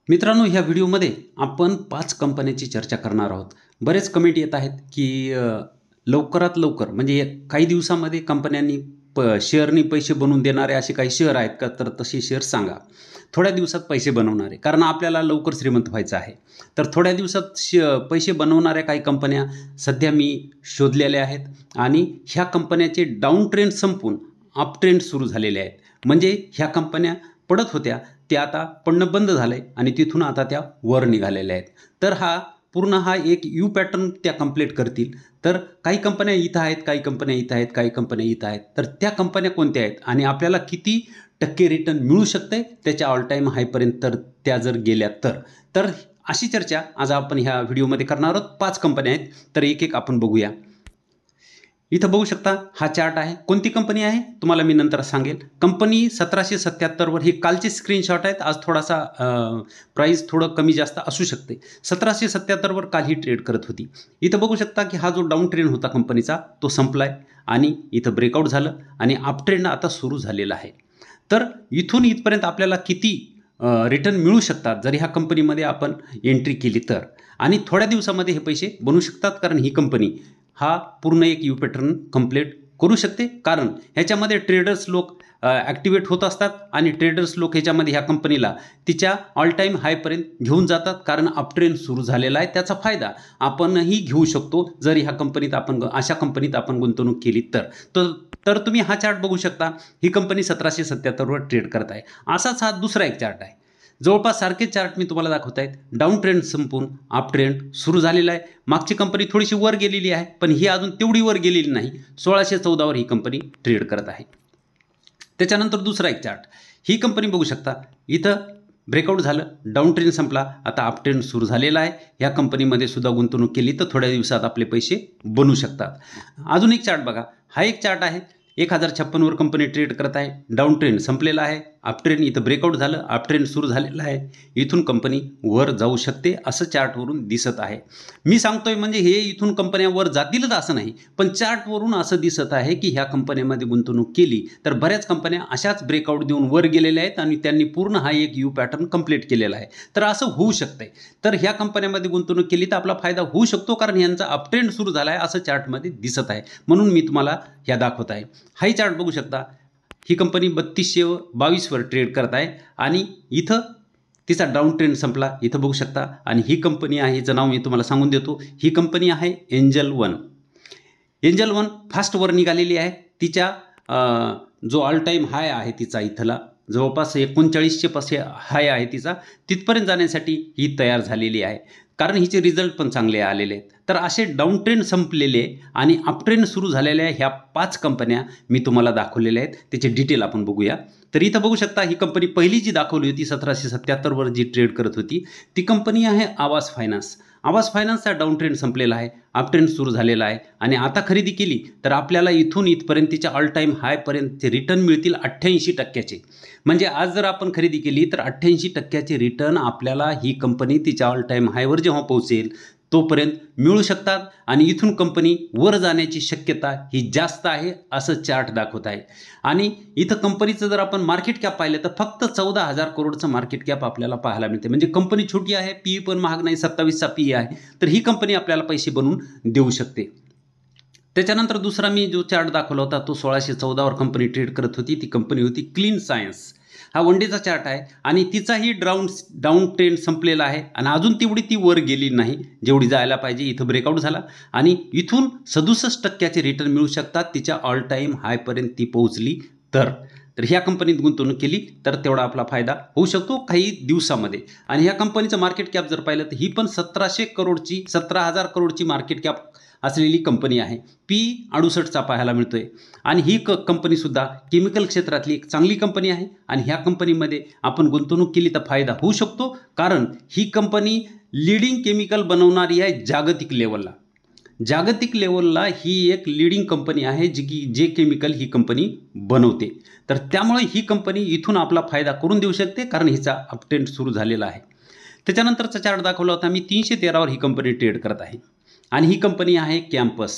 मित्रांनो, ह्या व्हिडिओमध्ये आपण 5 कंपन्यांची चर्चा करणार आहोत. बरेच कमेंट येत आहेत की लवकरात लवकर म्हणजे काही दिवसामध्ये कंपन्यांनी शेअरनी पैसे बनवून देणारे असे काही शेअर आहेत का? तर तसे शेअर सांगा. थोड्या दिवसात पैसे बनवणारे, कारण आपल्याला लवकर श्रीमंत व्हायचं आहे. तर थोड्या दिवसात पैसे बनवणाऱ्या काही कंपन्या सध्या मी शोधलेल्या आहेत आणि ह्या कंपन्याचे डाऊन ट्रेंड संपून अप ट्रेंड सुरू झालेले आहेत. म्हणजे ह्या कंपन्या पडत होत्या, त्या आता पडणं बंद झालंय आणि तिथून आता त्या वर निघालेल्या आहेत. तर हा एक यू पॅटर्न त्या कंप्लीट करतील. तर काही कंपन्या इथं आहेत, काही कंपन्या इथं आहेत, काही कंपन्या इथं आहेत. तर त्या कंपन्या कोणत्या आहेत आणि आपल्याला किती टक्के रिटर्न मिळू शकते त्याच्या ऑल टाईम हायपर्यंत, तर त्या जर गेल्या तर अशी चर्चा आज आपण ह्या व्हिडिओमध्ये करणार आहोत. 5 कंपन्या आहेत, तर एक एक आपण बघूया. इथं बघू शकता हा चार्ट आहे. कोणती कंपनी आहे तुम्हाला मी नंतर सांगेल. कंपनी 1777 वर, हे कालचे स्क्रीनशॉट आहेत. आज थोडासा प्राइस थोडं कमी जास्त असू शकते. 1777 वर काल ही ट्रेड करत होती. इथं बघू शकता की हा जो डाऊन ट्रेंड होता कंपनीचा तो संपलाय आणि इथं ब्रेकआउट झालं आणि अप ट्रेंड आता सुरू झालेला आहे. तर इथून इथपर्यंत आपल्याला किती रिटर्न मिळू शकतात जर ह्या कंपनीमध्ये आपण एंट्री केली तर, आणि थोड्या दिवसामध्ये हे पैसे बनू शकतात. कारण ही कंपनी हा पूर्ण एक यू पॅटर्न कंप्लीट करू शकते. कारण ह्याच्यामध्ये ट्रेडर्स लोक ॲक्टिवेट होत असतात आणि ट्रेडर्स लोक ह्याच्यामध्ये ह्या कंपनीला तिच्या ऑल टाईम हायपर्यंत घेऊन जातात. कारण अप ट्रेंड सुरू झालेला आहे. त्याचा फायदा आपणही घेऊ शकतो जर ह्या कंपनीत अशा कंपनीत आपण गुंतवणूक केली तर तुम्ही हा चार्ट बघू शकता. ही कंपनी 1777 वर ट्रेड करत आहे. असाच हा दुसरा एक चार्ट आहे. जवळपास सारखे चार्ट मी तुम्हाला दाखवत आहेत. डाऊन ट्रेंड संपून अप ट्रेंड सुरू झालेला आहे. मागची कंपनी थोडीशी वर गेलेली आहे, पण ही अजून तेवढी वर गेलेली नाही. 1614 वर ही कंपनी ट्रेड करत आहे. त्याच्यानंतर दुसरा एक चार्ट, ही कंपनी बघू शकता. इथं ब्रेकआउट झालं, डाऊन ट्रेंड संपला, आता अप ट्रेंड सुरू झालेला आहे. ह्या कंपनीमध्ये सुद्धा गुंतवणूक केली तर थोड्या दिवसात आपले पैसे बनू शकतात. अजून एक चार्ट बघा. हा एक चार्ट आहे. 1056 वर कंपनी ट्रेड करत आहे. डाऊन ट्रेंड संपलेला आहे. अप ट्रेंड इथं ब्रेकआउट झालं, अप ट्रेंड सुरू झालेला आहे. इथून कंपनी वर जाऊ शकते असं चार्टवरून दिसत आहे. मी सांगतोय म्हणजे हे इथून कंपन्या वर जातीलच असं नाही, पण चार्टवरून असं दिसत आहे की ह्या कंपन्यांमध्ये गुंतवणूक केली तर बऱ्याच कंपन्या अशाच ब्रेकआउट देऊन वर गेलेल्या आहेत आणि त्यांनी पूर्ण हा एक यू पॅटर्न कंप्लीट केलेला आहे. तर असं होऊ शकतंय. तर ह्या कंपन्यांमध्ये गुंतवणूक केली तर आपला फायदा होऊ शकतो, कारण यांचा अप ट्रेंड सुरू झाला आहे असं चार्टमध्ये दिसत आहे. म्हणून मी तुम्हाला ह्या दाखवत आहे. हाही चार्ट बघू शकता. ही कंपनी 3222 वर ट्रेड करत आहे आणि इथं तिचा डाऊन ट्रेंड संपला. इथं बघू शकता. आणि ही कंपनी आहे, हिचं नाव मी तुम्हाला सांगून देतो. ही कंपनी आहे angel one. Angel one fast वर निघालेली आहे. तिच्या जो ऑल टाईम हाय आहे तिचा इथला जवळपास 3900 पासे हाय आहे तिचा, तिथपर्यंत जाण्यासाठी ही तयार झालेली आहे. कारण हिचे रिझल्ट पण चांगले आलेले आहेत. तर असे डाऊन ट्रेंड संपलेले आणि अप ट्रेंड सुरू झालेल्या ह्या 5 कंपन्या मी तुम्हाला दाखवलेल्या आहेत. त्याचे डिटेल आपण बघूया. तर इथं बघू शकता ही कंपनी पहिली जी दाखवली होती 1777 वर जी ट्रेड करत होती ती कंपनी आहे आवास फायनान्स. आवास फायनान्सचा डाऊन ट्रेंड संपलेला आहे, अप ट्रेंड सुरू झालेला आहे आणि आता खरेदी केली तर आपल्याला इथून इथपर्यंतच्या ऑल टाईम हायपर्यंतचे रिटर्न मिळतील 88%. म्हणजे आज जर आपण खरेदी केली तर 88% रिटर्न आपल्याला ही कंपनी तिच्या ऑल टाईम हायवर जेव्हा पोहोचेल तोपर्यंत मिळू शकतात आणि इथून कंपनी वर जाण्याची शक्यता ही जास्त आहे असं चार्ट दाखवत आहे. आणि इथं कंपनीचं जर आपण मार्केट कॅप पाहिलं तर फक्त 14,000 करोडचं मार्केट कॅप आपल्याला पाहायला मिळते. म्हणजे कंपनी छोटी आहे, पी पण महाग नाही, 27चा पी आहे. तर ही कंपनी आपल्याला पैसे बनवून देऊ शकते. त्याच्यानंतर दुसरा मी जो चार्ट दाखवला होता तो 1614 वर कंपनी ट्रेड करत होती. ती कंपनी होती क्लीन सायन्स. हा वन डेचा चार्ट आहे आणि तिचाही डाऊन ट्रेंड संपलेला आहे आणि अजून तेवढी ती वर गेली नाही जेवढी जायला पाहिजे. इथं ब्रेकआउट झाला आणि इथून 67% रिटर्न मिळू शकतात तिच्या ऑल टाईम हायपर्यंत ती पोहोचली तर. ह्या कंपनीत गुंतवणूक केली तर तेवढा आपला फायदा होऊ शकतो काही दिवसामध्ये. आणि ह्या कंपनीचं मार्केट कॅप जर पाहिलं तर ही पण 17,000 करोडची मार्केट कॅप असलेली कंपनी आहे. पी 68चा पाहायला मिळतोय. आणि ही कंपनीसुद्धा केमिकल क्षेत्रातली एक चांगली कंपनी आहे आणि ह्या कंपनीमध्ये आपण गुंतवणूक केली तर फायदा होऊ शकतो. कारण ही कंपनी लीडिंग केमिकल बनवणारी आहे जागतिक लेवलला. जागतिक लेवलला ही एक लीडिंग कंपनी आहे जे केमिकल ही कंपनी बनवते. तर त्यामुळे ही कंपनी इथून आपला फायदा करून देऊ शकते कारण हिचा अप ट्रेंड सुरू झालेला आहे. त्याच्यानंतरचा चार्ट दाखवला होता मी 313 वर ही कंपनी ट्रेड करत आहे आणि ही कंपनी आहे कॅम्पस.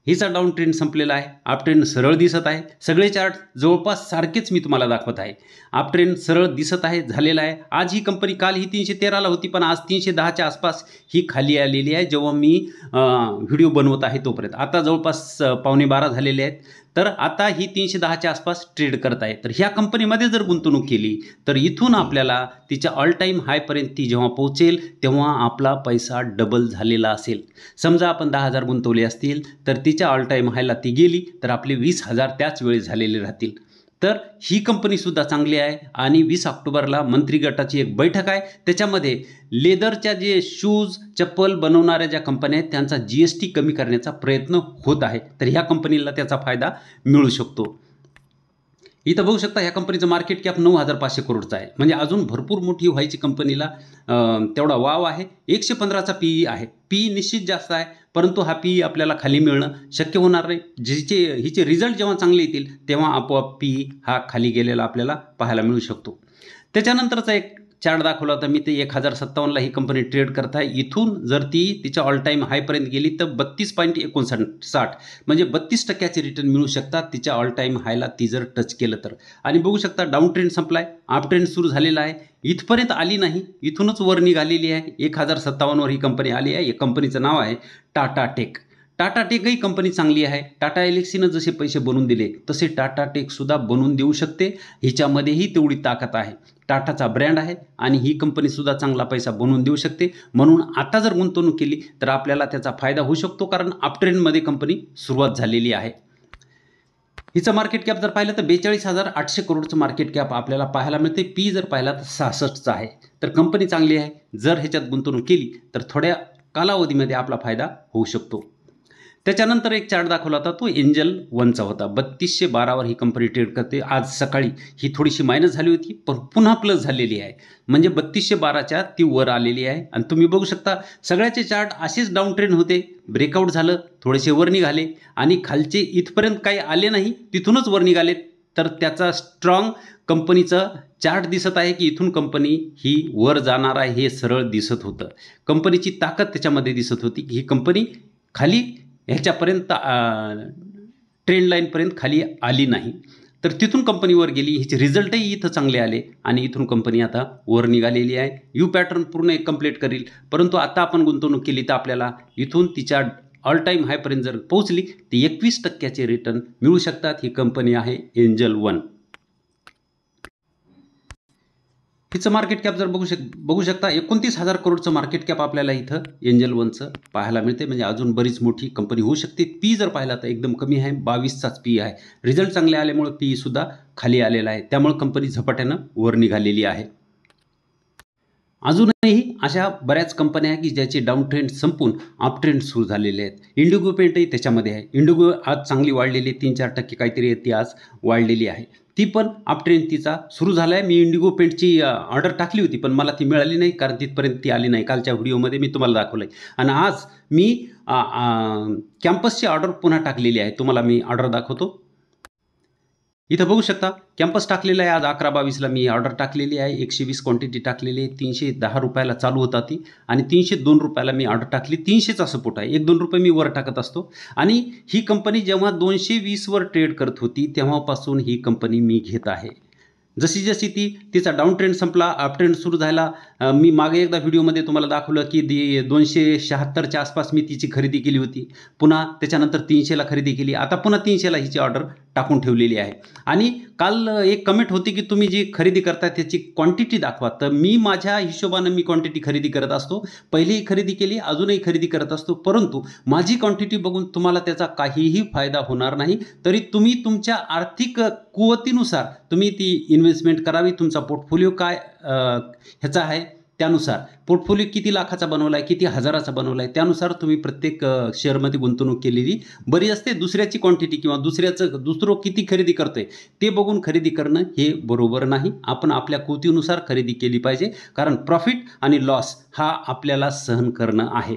हिचा डाऊन ट्रेंड संपलेला आहे, अप ट्रेंड सरळ दिसत आहे. सगळे चार्ट जवळपास सारखेच मी तुम्हाला दाखवत आहे. अप ट्रेंड सरळ दिसत आहे, झालेला आहे. आज ही कंपनी, काल ही 313ला होती, पण आज 310च्या आसपास ही खाली आलेली आहे जेव्हा मी व्हिडिओ बनवत आहे तोपर्यंत. आता जवळपास 11:15 झालेले आहेत. तर आता ही 310च्या आसपास ट्रेड करत आहे. तर ह्या कंपनीमध्ये जर गुंतवणूक केली तर इथून आपल्याला तिच्या ऑल टाईम हायपर्यंत ती जेव्हा पोहोचेल तेव्हा आपला पैसा डबल झालेला असेल. समजा आपण 10,000 गुंतवले असतील तर तिच्या ऑल टाईम हायला ती गेली तर आपले 20,000 त्याच वेळी झालेले राहतील. तर ही कंपनीसुद्धा चांगली आहे. आणि 20 ऑक्टोबरला मंत्री गटाची एक बैठक आहे. त्याच्यामध्ये लेदरच्या जे शूज चप्पल बनवणाऱ्या ज्या कंपन्या आहेत त्यांचा GST कमी करण्याचा प्रयत्न होत आहे. तर ह्या कंपनीला त्याचा फायदा मिळू शकतो. इथं बघू शकता ह्या कंपनीचं मार्केट कॅप 9,500 करोडचं आहे. म्हणजे अजून भरपूर मोठी व्हायची कंपनीला तेवढा वाव आहे. 115चा PE आहे. PE निश्चित जास्त आहे, परंतु हा PE आपल्याला खाली मिळणं शक्य होणार नाही. हिचे रिझल्ट जेव्हा चांगले येतील तेव्हा आपोआप PE हा खाली गेलेला आपल्याला पाहायला मिळू शकतो. त्याच्यानंतरचा एक चार्ट दाखवला होता मी, ते 1057ला ही कंपनी ट्रेड करत आहे. इथून जर ती तिच्या ऑल टाईम हायपर्यंत गेली तर 32.59 म्हणजे 32% रिटर्न मिळू शकतात तिच्या ऑल टाईम हायला ती जर टच केलं तर. आणि बघू शकता डाऊन ट्रेंड संपलाय, अप ट्रेंड सुरू झालेला आहे. इथपर्यंत आली नाही, इथूनच वर निघालेली आहे. 1057वर ही कंपनी आली आहे. या कंपनीचं नाव आहे टाटा टेक. टाटा टेक ही कंपनी चांगली आहे. टाटा एलेक्सीनं जसे पैसे बनवून दिले तसे टाटा टेकसुद्धा बनवून देऊ शकते. हिच्यामध्येही तेवढी ताकद आहे. टाटाचा ब्रँड आहे आणि ही कंपनीसुद्धा चांगला पैसा बनवून देऊ शकते. म्हणून आता जर गुंतवणूक केली तर आपल्याला त्याचा फायदा होऊ शकतो, कारण अपट्रेंडमध्ये कंपनी सुरुवात झालेली आहे. हिचं मार्केट कॅप जर पाहिलं तर 42,800 करोडचं मार्केट कॅप आपल्याला पाहायला मिळते. PE जर पाहिला तर 66चा आहे. तर कंपनी चांगली आहे. जर ह्याच्यात गुंतवणूक केली तर थोड्या कालावधीमध्ये आपला फायदा होऊ शकतो. त्याच्यानंतर एक चार्ट दाखवला होता, तो एंजल 1चा होता. 3212वर ही कंपनी ट्रेड करते. आज सकाळी ही थोडीशी मायनस झाली होती पण पुन्हा प्लस झालेली आहे. म्हणजे 3212च्या ती वर आलेली आहे. आणि तुम्ही बघू शकता सगळ्याचे चार्ट असेच डाऊन ट्रेंड होते. ब्रेकआउट झालं, थोडेसे वर निघाले आणि खालचे इथपर्यंत काही आले नाही, तिथूनच वर निघाले. तर त्याचा स्ट्रॉंग कंपनीचं चार्ट दिसत आहे की इथून कंपनी ही वर जाणार आहे हे सरळ दिसत होतं. कंपनीची ताकद त्याच्यामध्ये दिसत होती की ही कंपनी खाली ह्याच्यापर्यंत ट्रेंड लाईनपर्यंत खाली आली नाही. तर तिथून कंपनीवर गेली. हिचे रिझल्टही इथं चांगले आले आणि इथून कंपनी आता वर निघालेली आहे. यू पॅटर्न पूर्ण एक कंप्लीट करील. परंतु आता आपण गुंतवणूक केली तर आपल्याला इथून तिच्या ऑल टाईम हायपर्यंत जर पोहोचली तर 21% रिटर्न मिळू शकतात. ही कंपनी आहे एंजल 1. हिचं मार्केट कॅप जर बघू शकता 29,000 करोडचं मार्केट कॅप आपल्याला इथं एंजल 1चं पाहायला मिळते. म्हणजे अजून बरीच मोठी कंपनी होऊ शकते. PE जर पाहिला तर एकदम कमी आहे, 22चाच PE आहे. रिझल्ट चांगले आल्यामुळे PE सुद्धा खाली आलेला आहे. त्यामुळे कंपनी झपाट्यानं वर निघालेली आहे. अजूनही अशा बऱ्याच कंपन्या आहेत की ज्याचे डाऊन ट्रेंड संपून अप ट्रेंड सुरू झालेले आहेत. इंडिगो पेंटही त्याच्यामध्ये आहे. इंडिगो आज चांगली वाढलेली, 3-4% काहीतरी ती आज वाढलेली आहे. ती पण अप ट्रेंड तिचा सुरू झाला आहे. मी इंडिगो पेंटची ऑर्डर टाकली होती पण मला ती मिळाली नाही, कारण तिथपर्यंत ती आली नाही. कालच्या व्हिडिओमध्ये मी तुम्हाला दाखवलं आहे. आणि आज मी कॅम्पसची ऑर्डर पुन्हा टाकलेली आहे. तुम्हाला मी ऑर्डर दाखवतो. इथं बघू शकता कॅम्पस टाकलेला आहे. आज 11-22ला मी ऑर्डर टाकलेली आहे. 120 क्वांटिटी टाकलेली आहे. 310 रुपयाला चालू होता ती आणि 302 रुपयाला मी ऑर्डर टाकली. 300चा सपोर्ट आहे. 1-2 रुपये मी वर टाकत असतो. आणि ही कंपनी जेव्हा 220वर ट्रेड करत होती तेव्हापासून ही कंपनी मी घेत आहे. जशी जशी तिचा डाऊन ट्रेंड संपला, अप ट्रेंड सुरू झाला. मी मागे एकदा व्हिडिओमध्ये तुम्हाला दाखवलं की 276च्या आसपास मी तिची खरेदी केली होती. पुन्हा त्याच्यानंतर 300ला खरेदी केली. आता पुन्हा 300ला हिची ऑर्डर टाकून ठेवलेली आहे. आणि काल एक कमेंट होती की तुम्ही जी खरेदी करताय त्याची क्वांटिटी दाखवा. तर मी माझ्या हिशोबानं मी क्वांटिटी खरेदी करत असतो. पहिलीही खरेदी केली, अजूनही खरेदी करत असतो. परंतु माझी क्वांटिटी बघून तुम्हाला त्याचा काहीही फायदा होणार नाही. तरी तुम्ही तुमच्या आर्थिक कुवतीनुसार तुम्ही ती इन्व्हेस्टमेंट करावी. तुमचा पोर्टफोलिओ काय ह्याचा आहे त्यानुसार, पोर्टफोलिओ किती लाखाचा बनवला आहे, किती हजाराचा बनवला आहे, त्यानुसार तुम्ही प्रत्येक शेअरमध्ये गुंतवणूक केलेली बरी असते. दुसऱ्याची क्वांटिटी किंवा दुसरं किती खरेदी करतोय ते बघून खरेदी करणं हे बरोबर नाही. आपण आपल्या कुवतीनुसार खरेदी केली पाहिजे, कारण प्रॉफिट आणि लॉस हा आपल्याला सहन करणं आहे.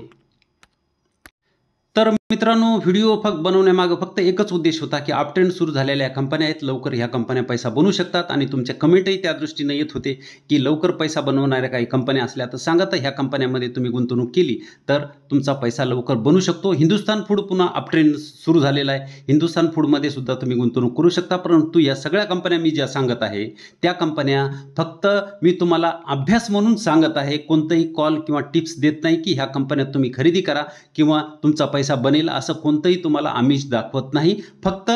तर मित्रांनो, व्हिडिओ बनवण्यामागं फक्त एकच उद्देश होता की अपट्रेंड सुरू झालेल्या कंपन्या आहेत, लवकर ह्या कंपन्या पैसा बनवू शकतात आणि तुमच्या कमेंटही त्या दृष्टीने येत होते की लवकर पैसा बनवणाऱ्या काही कंपन्या असल्या तर सांगा, तर ह्या कंपन्यांमध्ये तुम्ही गुंतवणूक केली तर तुमचा पैसा लवकर बनू शकतो. हिंदुस्थान फूड पुन्हा अपट्रेंड सुरू झालेला आहे. हिंदुस्थान फूडमध्ये सुद्धा तुम्ही गुंतवणूक करू शकता. परंतु या सगळ्या कंपन्या मी ज्या सांगत आहे त्या कंपन्या फक्त मी तुम्हाला अभ्यास म्हणून सांगत आहे. कोणताही कॉल किंवा टिप्स देत नाही की ह्या कंपन्यात तुम्ही खरेदी करा किंवा तुमचा पैसा बनेल, असं कोणतंही तुम्हाला आमिष दाखवत नाही. फक्त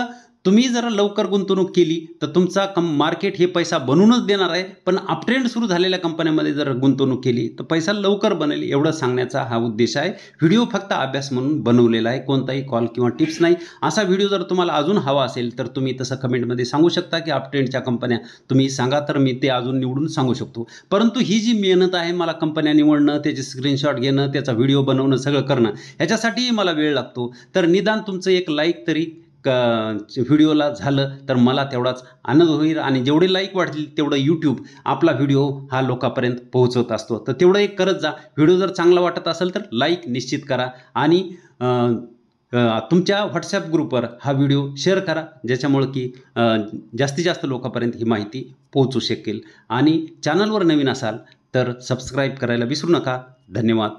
तुम्ही जर लवकर गुंतवणूक केली तर तुमचा मार्केट हे पैसा बनवूनच देणार आहे. पण अपट्रेंड सुरू झालेल्या कंपन्यांमध्ये जर गुंतवणूक केली तर पैसा लवकर बनेल, एवढं सांगण्याचा हा उद्देश आहे. व्हिडिओ फक्त अभ्यास म्हणून बनवलेला आहे, कोणताही कॉल किंवा टिप्स नाही. असा व्हिडिओ जर तुम्हाला अजून हवा असेल तर तुम्ही तसं कमेंटमध्ये सांगू शकता की अपट्रेंडच्या कंपन्या तुम्ही सांगा, तर मी ते अजून निवडून सांगू शकतो. परंतु ही जी मेहनत आहे, मला कंपन्या निवडणं, त्याचे स्क्रीनशॉट घेणं, त्याचा व्हिडिओ बनवणं, सगळं करणं, ह्याच्यासाठीही मला वेळ लागतो. तर निदान तुमचं एक लाईक तरी व्हिडिओला झालं तर मला तेवढाच आनंद होईल. आणि जेवढे लाईक वाढतील तेवढं यूट्यूब आपला व्हिडिओ हा लोकांपर्यंत पोहोचवत असतो. तर तेवढं एक करत जा. व्हिडिओ जर चांगला वाटत असेल तर लाईक निश्चित करा आणि तुमच्या व्हॉट्सॲप ग्रुपवर हा व्हिडिओ शेअर करा, ज्याच्यामुळं की जास्तीत जास्त लोकांपर्यंत ही माहिती पोहोचू शकेल. आणि चॅनलवर नवीन असाल तर सबस्क्राईब करायला विसरू नका. धन्यवाद.